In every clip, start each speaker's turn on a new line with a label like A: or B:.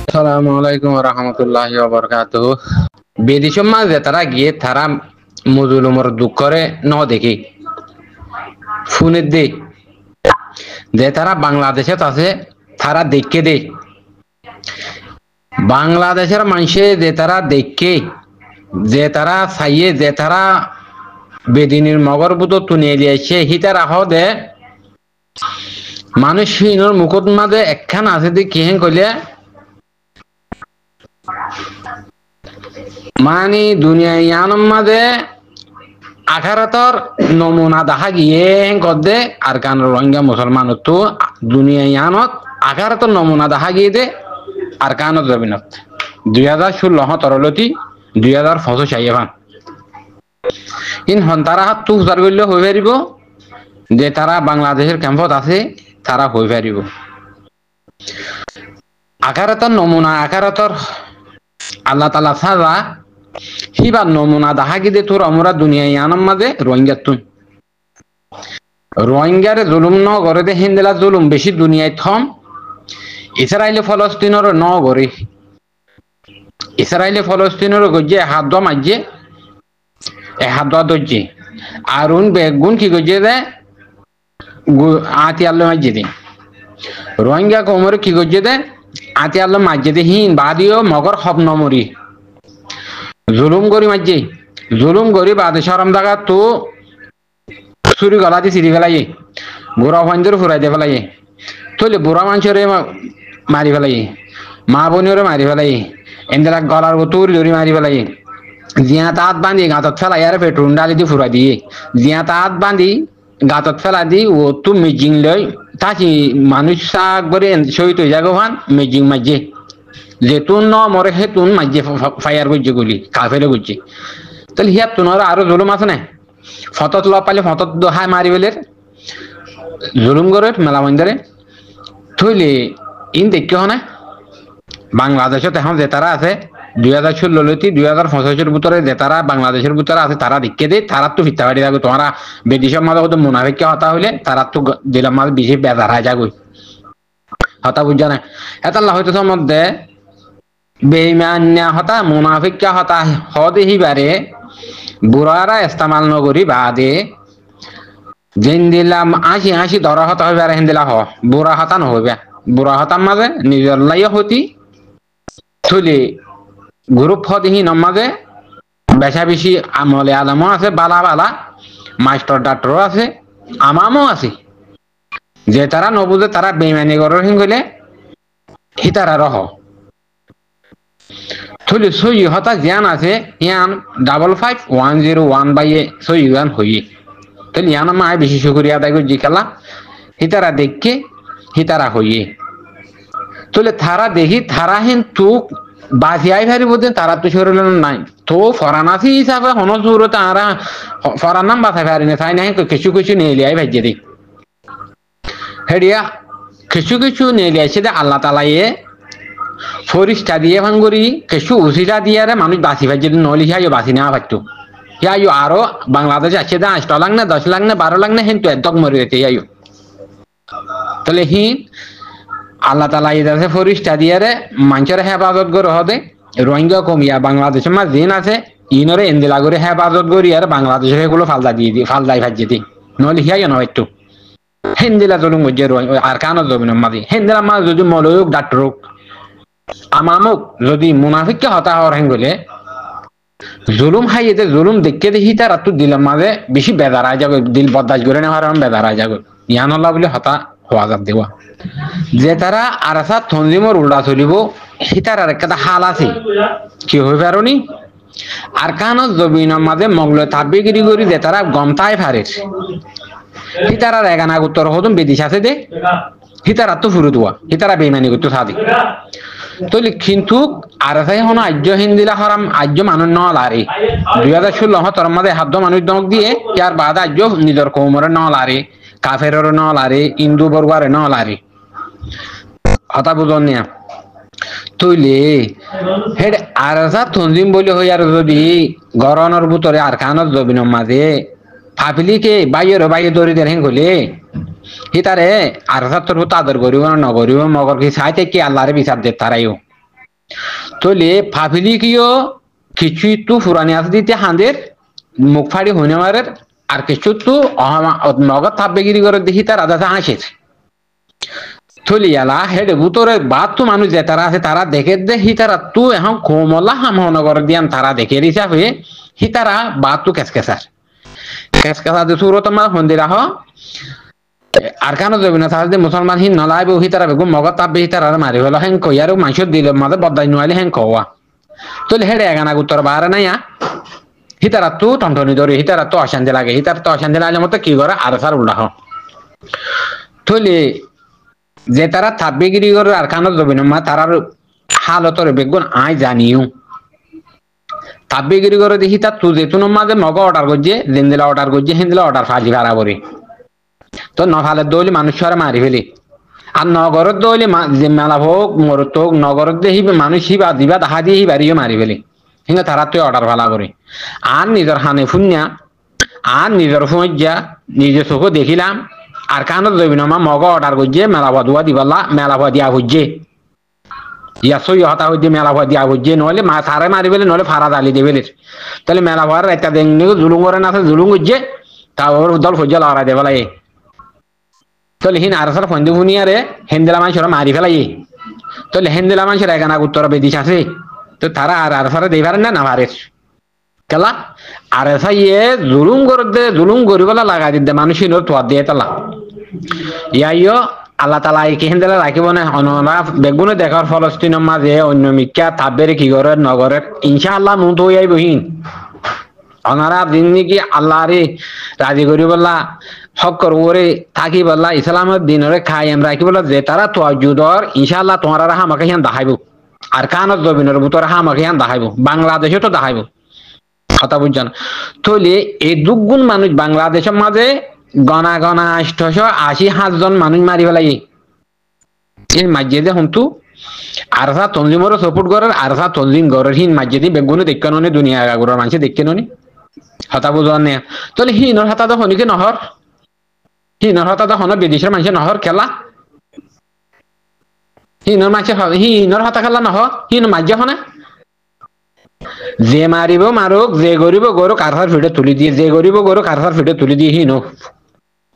A: আসসালামু আলাইকুম ওয়া রাহমাতুল্লাহি ওয়া বারাকাতুহু। বিদেশের মাঝে তারা গিয়ে তারা মজলুমর দুঃখ করে ন দেখি ফোনের দে যে তারা বাংলাদেশে আছে তারা দেখে দে বাংলাদেশের মানুষে যে তারা দেখে যে তারা চাইয়ে যে তারা বেদিনীর মগর বুতো তুলে লিয়েছে হিতার আহ দে মানুষ হিনোর মুখত মাঝে একখান আছে দি কি হেন কইলে মানে দুনিয়া ইয়ানোর মাঝে আখারাতর নমুনা দেখা গিয়ে কদে আর কান রোহিঙ্গা মুসলমান তো দুনিয়া ইয়ানত আখারাতর নমুনা দেখা গিয়ে দে আর কানত জমিনত 2016 তরলতি 2025 আইয়ান ইন হন্তারা হাত তু উজার করলে হয়ে পারিব যে তারা বাংলাদেশের ক্যাম্পত আছে তারা হয়ে পারিব আখারাতর নমুনা আখারাতর আল্লাহ তালা সাজা হিবার নমুনা দেখা গিয়ে তোর আমরা দুনিয়া ইয়ানোর মাঝে রোহিঙ্গার তুন রোহিঙ্গারে জুলুম ন করে দে হিন্দেলা জুলুম বেশি দুনিয়ায় থম ইসরায়েলে ফলস্তিনের ন করে ইসরায়েলে ফলস্তিনের গজ্জে হাত দোয়া মাঝে হাত দোয়া দজ্জে আর উন বেগুন কি গজ্জে দে আতি আল্লো মাঝে দে রোহিঙ্গা কোমরে কি গজ্জে দে আতি আল্লো মাঝে দে হিন বাদিও মগর হব নমরি জুলুম করি মাঝে জুলুম করি বাদে সরম দাগা তো চুরি গলা দিয়ে চিরি ফেলাই বুড়া ফাঞ্জর ফুরাই দিয়ে ফেলাই তলে বুড়া মানুষরে মারি ফেলাই মা বোনরে মারি ফেলাই এন্দেলা গলার তুরি ধরি মারি ফেলাই জিয়া তাঁত বান্ধি গাঁতত ফেলাই আর পেট্রোল ডালি দিয়ে ফুরাই দিয়ে জিয়া তাঁত বান্ধি গাঁতত ফেলা দি ও তো মিজিং লই তাকি মানুষ শাক করে শহীদ হয়ে যাগো ভান মিজিং মাঝে যেতুন ন মরে হেতুন মাঝে ফায়ার করছে গুলি কাফেলে করছে তাহলে হিয়ার তুনর আরো জুলুম আছে না ফতত ল পালে ফতত দোহায় মারি বেলের জুলুম করে মেলা মন্দিরে থইলে ইন দেখিও না বাংলাদেশত এখন যে তারা আছে 2016 2025 ভিতরে যে তারা বাংলাদেশের ভিতরে আছে তারা দেখে দে তারা তো ফিতা বাড়ি যাবে তোমরা বিদেশের মাঝে কত মুনাফিক হতা হইলে তারা তো দিলাম মাঝে বেশি বেজার হয়ে যাবে হতা বুঝা না এটা হয়তো মধ্যে বেইমান্যা হতা মুনাফিক হতা হদে হিবারে বুড়ারা ইস্তেমাল নগরী বাদে যেন দিলাম 80 ধরা হতা হইবে আর হেন দিলা হ বুড়া হতা নহইবে বুড়া হতার মাঝে নিজের লাইয়া হতি থুলি গ্রুপ হদিহি নমাজে বেশা বেশি আমলে আলামও আছে বালা বালা মাস্টার ডাক্তারও আছে আমামও আছে যে তারা নবুঝে তারা বেইমানি করার হিং গেলে হি তারা রহ থুলি সই হতা জ্ঞান আছে ইয়ান 55101 বাইয়ে সই গান হইয়ে তাহলে ইয়ান আমার বেশি শুকরিয়া আদায় করে জিকালা হি তারা দেখকে হি তারা হইয়ে তাহলে তারা দেখি তারা কিন্তু বাসিয়াই ফারিব যে তারা তো শরীর নাই তো ফরানাসি হিসাবে হন জোর তারা ফরান নাম বাসায় ফারি না তাই নাই কিছু কিছু নিয়ে লিয়াই ভাইজে দিক হেডিয়া কিছু কিছু নিয়ে লিয়াইছে যে আল্লাহ তালাইয়ে ফরিস্তা দিয়ে ভাঙ্গুরি কিছু উচিতা দিয়ে মানুষ বাসি ভাইজে নলি হিয়া বাসি নেওয়া পারতো হিয়া আরো বাংলাদেশ আছে যে 8 লাখ না 10 লাখ না 12 লাখ না হেন তো একদম মরে যেতে হিয়া তাহলে হি আল্লাহ তালা ইদাছে ফরিস্তা দিয়ে মানুষের হেফাজত করে হদে রোহিঙ্গা কমিয়া বাংলাদেশের মাঝ দিন আছে ইনরে এন্দিলা করে হেফাজত করি আর বাংলাদেশের এগুলো ফালদা দিয়ে দি ফালদাই ভাজিয়ে দি নহলে হিয়াই না একটু হেন্দিলা জলুম গজে আর কানো জমিন মাঝে হেন্দিলা মাঝ যদি মলয়ুক ডাক্তার হোক আমামুক যদি মুনাফিককে হতা হওয়ার হেন গেলে জুলুম হাইয়ে জুলুম দেখে দেখি তার তো দিলাম মাঝে বেশি বেদারায় যাবে দিল বদাস করে নেওয়ার বেদারায় যাবে ইয়ানল্লাহ বলে হতা হওয়া যাব দেওয়া যে তারা আরাসা তঞ্জিমর উল্টা চলিব হিতার আর একটা হাল আছে কি হয়ে পারি আর কান জমিনের মাঝে মগল তাবিগিরি করি যে তারা গমতায় ফারে হিতার এগানা উত্তর হতুন বেদিস আছে দে হিতার তো ফুরু দেওয়া হিতারা বেইমানি করতো সাদি তলি কিন্তু আরাসাই হন আর্য হিন্দিলা হারাম আর্য মানুষ ন লারে 2016 তোর মাঝে হাদ্য মানুষ দমক দিয়ে ইয়ার বাদ আর্য নিজের কৌমরে ন লারে কাফেরের ন লারে হিন্দু বর্গারে ন লারে হতা বুঝন নিয়া তৈলে হেড আরাসা তঞ্জিম বলে হই আর যদি গরনের ভিতরে আর খানত জবিনের মাঝে ফাফিলিকে বাইয়ের বাইয়ে দৌড়ি দেন হেন গলে হিতারে আরাসা তোর তাদের গরিব না গরিব মগর কি চাইতে কি আল্লাহরে বিচার দে তারাইও তোলে ফাফিলি কিও কিছু তো ফুরানি আছে দিতে হাঁদের মুখ ফাড়ি হইনে মারের আর কিছু তো নগদ থাপবেগিরি করে দেখি তার আদা হাসিস থলিয়ালা হেডে ভুতরে বাদ তো মানুষ যে তারা আছে তারা দেখে দে হি তারা তু এখন কোমলা হামনগর দিয়ান তারা দেখে হিসাবে হি তারা বাদ তো কেসকেসার কেসকেসা যে সুরত মা হন্দিরা হ আর কেন যাবি না তাহলে মুসলমান হি নলাইব হি তারা বেগম মগত তাপবে হি তারা মারি হলো হেন কইয়ার মানুষ দিল মাঝে বদাই নইলে হেন কওয়া তোলে হেডে এগানা উত্তর বাহারে নাই হি তারা তো টনটনি ধরে হি তারা তো অশান্তি লাগে হি তারা তো অশান্তি লাগলে মতো কি করে আর সার উল্লাহ থলে যে তারা থাকবেগিরি করে আর কানত যাবি না মা তারার হালতর বেগুন আই জানিও থাকবেগিরি করে দেখি তার তুই যেতুন মাঝে মগ অর্ডার করছে জিন্দিলা অর্ডার করছে হিন্দিলা অর্ডার ফাজি ভাড়া করে তো নফালের দৌলি মানুষ মারি ফেলি আর নগরের দৌলি যে মেলা হোক মরত হোক নগরের দেখি মানুষ হিবা দিবা দেখা দিয়ে হিবারিও মারি ফেলি কিন্তু তারা তুই অর্ডার ভাড়া করে আর নিজের হানে ফুনিয়া আর নিজের সমস্যা নিজের চোখে দেখিলাম আর কানত যাবি না মা মগ অর্ডার করছে মেলা ভাদুয়া দিবালা মেলা ভাদ দিয়া হচ্ছে ইয়া সই হতা হচ্ছে মেলা ভাদ দিয়া হচ্ছে নহলে মা সারে মারি ফেলে নহলে ফাড়া দালি দিয়ে ফেলে তাহলে মেলা ভাড় একটা দেখ জুলুম করে না জুলুম করছে তারপর দল ফজ্জা লড়াই দেবেলাই তাহলে হিন আর সার ফন্দি ফুনিয়ারে হেন্দেলা মানুষ মারি ফেলাই তাহলে হেন্দেলা মানুষের এখানা উত্তর বেদিস আছে তো তারা আর সারে দেই পারেন না পারে কেলা আর এসা ইয়ে জুলুম করতে জুলুম করিবেলা লাগাই দিতে মানুষের তোয়ার দিয়ে তালা ইয়াইও আল্লাহ তালা একে হেন্দেলা রাখিব না অনরা বেগুনে দেখার ফলস্তিনের মাঝে অন্য মিক্কা থাবের কি করে নগরের ইনশাআল্লাহ নুত হইয়াই বহিন অনারা দিন নাকি আল্লাহ রে রাজি করি বললা হক করবরে থাকি বললা ইসলামের দিনরে খাই আমরা রাখি বললা যে তারা তো যুদর ইনশাআল্লাহ তোমার হামাকে হিয়ান দেখাইব আর কানত জবিনের ভিতরে হামাকে হিয়ান দেখাইব বাংলাদেশে তো দেখাইব কথা বুঝছেন তাহলে এই দুগুণ মানুষ বাংলাদেশের মাঝে গনা গনা 880 মানুষ মারি ফেলাই এই মাঝে হন্তু আর সা তনজিমর সাপোর্ট করার আর সা তনজিম গরের হিন মাঝে দি বেগুনে দেখতে ননি দুনিয়া আগুর মানুষ দেখতে ননি হতা বুঝান না তাহলে হিনর হাতা তো হনিকে নহর হিনর হাতা তো হন বিদেশের মানুষের নহর খেলা হিনর মানুষের হিনর হাতা খেলা নহ হিন মাঝে হনে যে মারিব মারুক যে গরিব গরুক কারসার ফিটে তুলি দিয়ে যে গরিব গরু কারসার ফিটে তুলি দিয়ে হিনো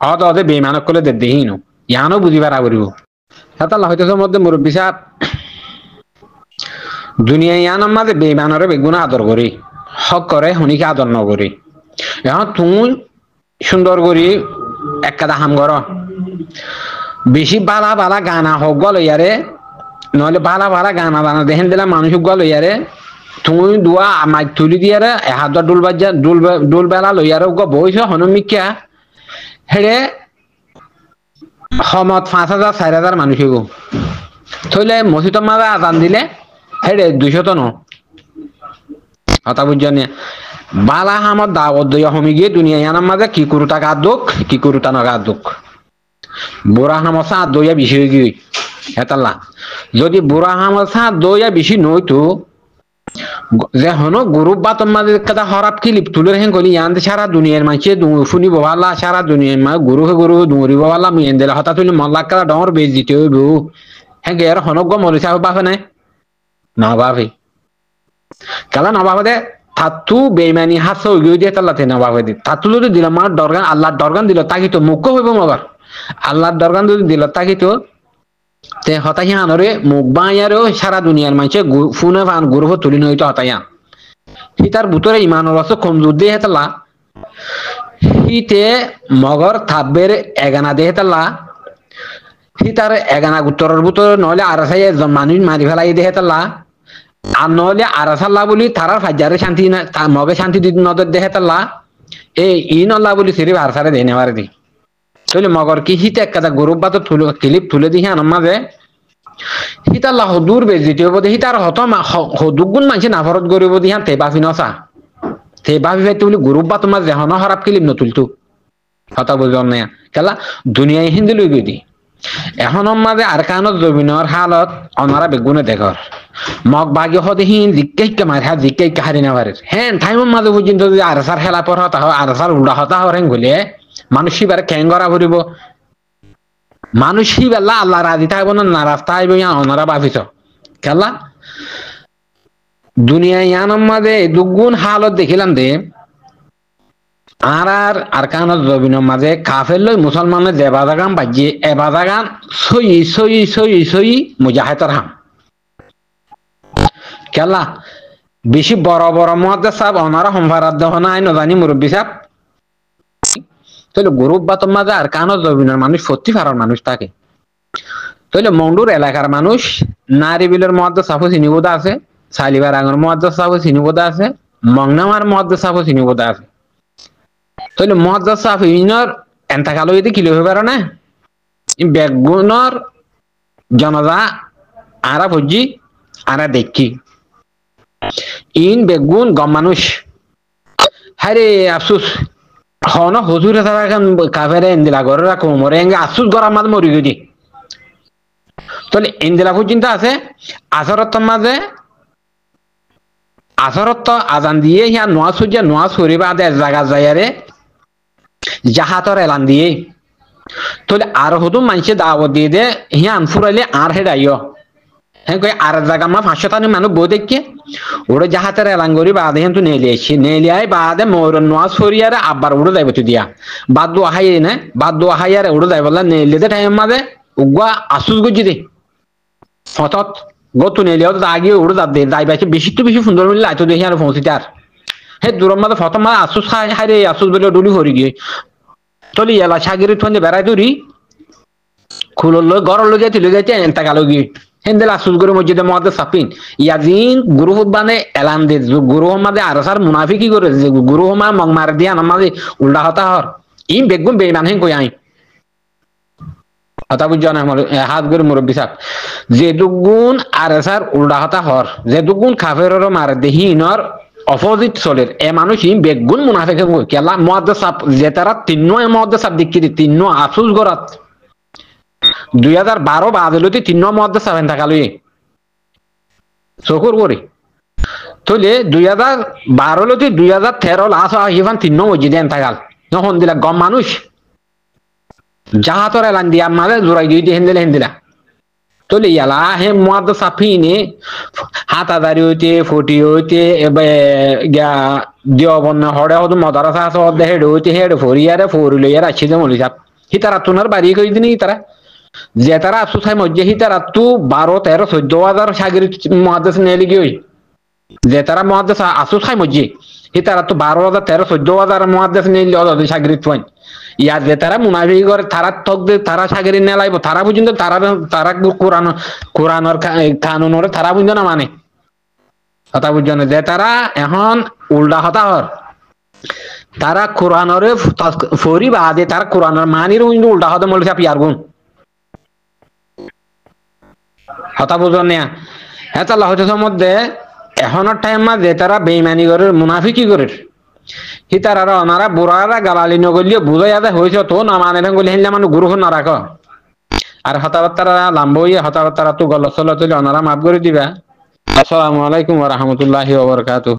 A: অত অদে বেমানক করলে দে হিনো ইয়ানো বুঝিবার করিব হাতা হইতেছে মধ্যে মুরব্বী সাহেব দুনিয়া ইয়ানোর মাঝে বেমানরে বেগুনা আদর করি হক করে হনিকে আদর নকরি এখন তুমি সুন্দর করি এক কাদা হাম কর বেশি বালা বালা গানা হোক গল ইয়ারে নহলে বালা বালা গানা বানা দেখেন দিলাম মানুষ গল ইয়ারে তুমি দুয়া মাছ তুলি দিয়ে হাত ডুল বাজা ডুল বেলা লইয়ার বইছ হনুমিকা হেরে সমত 5,000 4,000 মানুষ হইব থইলে মসজিদের মাঝে আজান দিলে হেরে 200 তো ন কথা বুঝছেন বালা হামত দাওয়াত দইয়া হমি গিয়ে দুনিয়া ইয়ানার মাঝে কি করুতা গাদুক কি করুতা না গাদুক বুড়া হামত সাত দইয়া বেশি হয়ে গিয়ে হেতাল্লা যদি বুড়া হামত সাত দইয়া বেশি নইতো যে হনো গ্রুপ বা তোমার কথা হরাপ ক্লিপ তুলে হেন কলি ইয়ান্তে সারা দুনিয়ার মাঝে ফুনি বালা সারা দুনিয়ার মা গুরু দুমরি বালা মিয়েন দিলা হতা তুলি মল্লা কালা ডর বেজ দিতে হইব হ্যাঁ গের হনক গো মলি সাহেব বাফে নাই না বাফে কালা না বাফে দে থাতু বেইমানি হাস হই দিয়ে তাল্লাতে না বাফে দি থাতু যদি দিলাম মা দরগান আল্লাহর দরগান দিল তাকি তো মুখ্য হইব আবার আল্লাহর দরগান যদি দিল তাকি তো তে হতাইয়ানরে মুখ বাঁয়ারও সারা দুনিয়ার মানুষে ফোনে ফান গুরুভ তুলি নইতো হতাইয়ান হিতার ভিতরে ইমানের আছে কমজোর দিয়ে হেতালা হিতে মগর থাবের এগানা দিয়ে হেতালা হিতার এগানা উত্তরের ভিতরে নহলে আরাসাই মানুষ মারি ফেলাই দিয়ে হেতালা আর নহলে আরাসাল্লা বলি তারার ফাজারে শান্তি না মগে শান্তি নজর দিয়ে হেতালা এই ইনল্লা বলি সিরিফ আর সারে দিয়ে নেওয়ার দি তাহলে মগর কি হিতে একটা গরুব বা তো ক্লিপ তুলে দিয়ে আনার মাঝে হিতাল্লা হদুর বেজিতে হবো হিতার হত হদুগুণ মানুষ নাফরত গরিব দিহা তে বাফি নসা তে বাফি ভাই তুলি গরুব বা তোমার যেহন হরাপ ক্লিপ নতুলতো কথা বুঝলাম না খেলা দুনিয়ায় হিন্দি লই গই দি এখন মাঝে আর কানত জমিনের হালত অনারা বেগুনে দেখর মগ বাগি হতে হিন জিজ্ঞাসা মার হ্যাঁ জিজ্ঞাসা হারি না পারে হ্যাঁ টাইমের মাঝে পর্যন্ত যদি আরসার খেলা পর হতা হয় আরসার উল্টা হতা হরেন গলে মানুষ এবার ক্যাঙ্গরা ভরিব মানুষ বেলা আল্লাহ রাজি থাকবো না নারাজ থাকবো ওনারা ভাবিছ খেলা দুনিয়া ইয়ানোর মাঝে দুগুণ হালত দেখিলাম দে আর কানত জবিনের মাঝে কাফের লই মুসলমানের যে বাজাগান বাজিয়ে এ বাজাগান সই মুজাহিদর হাম কেলা বেশি বড় বড় মহাদ্দেশ সাহেব ওনারা সম্ভারাত দেওয়া নাই নজানি মুরব্বী সাহেব তাহলে গ্রুপ বাতর মাঝে আর কানত জবিনের মানুষ সত্যি ফারার মানুষ থাকে তাহলে মন্ডুর এলাকার মানুষ নারী বিলের মহাদ্দেশ সাফু চিনিবোধা আছে সালিবার আঙর মহাদ্দেশ সাফু চিনিবোধা আছে মংনামার মহাদ্দেশ সাফু চিনিবোধা আছে তাহলে মহাদ্দেশ সাফ ইনর এন্তাকালো যদি কিলো হয়ে পারো না বেগুনর জনতা আরা ভুজি আরা দেখি ইন বেগুন গম মানুষ হারে আফসুস হন হুজুরে তারা এখন কাফেরে ইন্দিলা ঘরে রাখো মরে এঙ্গে আফসুস গরম মাঝে মরি গেছি তাহলে ইন্দিলা পর্যন্ত আছে আসরত মাঝে আসরত আজান দিয়ে ইয়া নোয়া সুজিয়া নোয়া সরি বা জায়গা যায়ারে জাহাতর এলান দিয়ে তাহলে আর হতো মানুষে দাওয়াত দিয়ে দে হিয়া আনফুরাইলে আর হেডাইও হ্যাঁ কই আর জায়গা মা 500 টানি মানুষ বই দেখে ওরে জাহাতের এলান করি বাদে হেন তো নেলে এসে নেলে আই বাদে মোর নোয়া সরিয়ারে আবার উড়ে যাইব তো দিয়া বাদ দোয়া হাই না বাদ দোয়া হাইয়ারে উড়ে যাইব না নেলে দে টাইম মাঝে উগা আসুস গজি দে হঠাৎ গত নেলেও তো আগে উড়ে যাবে যাই বাইছে বেশি তো বেশি সুন্দর মিলে আইতো দেখি আর পৌঁছিতে আর হে দূরের মাঝে প্রথম মাঝে আসুস খাই হাই রে আসুস বলে ডুলি হরি গিয়ে তলি এলা সাগিরি থনে বেড়াই দূরি খুলল ঘর লগে তুলে যাইতে এন্তা গালো গিয়ে হেন্দেল আসুস করে মসজিদে মহাদ্দেশ সাপিন ইয়াজিন গুরু বানে এলান দে গুরু মাঝে আর সার মুনাফিকি করে গুরু মা মং মার দিয়া নামাজে উল্টা হতা হর ই বেগুন বেমান হেন কই আই হতা বুঝছো না আমার হাত করে মুরব্বী সাহেব যে দুগুণ আর সার উল্টা হতা হর যে দুগুণ কাফেরর মার দেহিনর অপোজিট চলের এ মানুষ ই বেগুন মুনাফিক কেলা মহাদ্দেশ সাপ যে তারা তিন্ন মহাদ্দেশ সাপ দেখি তিন্ন আসুস গরাত 2012 বাদলতি তিন্ন মহাদ্দেশ সাপেন থাকালই চকুর করে তাহলে 2012 লতি 2013 লাস আহিফান তিন্ন মসজিদে থাকাল যখন দিলা গম মানুষ জাহাতর এলান দিয়া মালে জোরাই দিয়ে হেন্দিলা তাহলে ইয়ালা হে মহাদ্দেশ সাপিনে হাতাদারি হইতে ফটি হইতে দেওবন হড়ে হতো মদারাসা আছে অর্ধে হেড হইতে হেড ফরিয়ারে ফরি লইয়ার আসছে যে মলি সাপ হিতারা তুনার বাড়ি কই দিনি তারা যে তারা সুসাই মজ্জে হিতারা তু 12 13 14,000 সাগির মহাদ্দেশ নেলি গই যে তারা মহাদ্দেশ আসু খাই মজ্জে হিতারা তু 12,000 13 14,000 মহাদ্দেশ নেলি অদ সাগির তুই ইয়া যে তারা মুনাফিক করে তারা ঠক দে তারা সাগির নেলাইব তারা পর্যন্ত তারা কোরআনর কানুনর তারা বুঝো না মানে কথা বুঝো না যে তারা এখন উল্টা হতা হর তারা কোরআনরে ফরি বাদে তারা কোরআনর মানির উল্টা হতে মলি সাপ ইয়ার গুণ হতা বুঝো না হ্যাঁ আল্লাহ মধ্যে এখনের টাইম মাঝে তারা বেইমানি করে মুনাফিকি করে হি তারা ওনারা বুড়ারা গালালি নগলিয়ে বুঝাই আদা হয়েছে তো না মানে গলি হেনলে মানুষ গুরু না রাখ আর হতাবার্তারা লাম্ব হইয়া হতাবার্তারা তো গল চল তুলে ওনারা মাফ করে দিবা আসসালামু আলাইকুম ওয়া রাহমাতুল্লাহি ওয়া বারাকাতুহু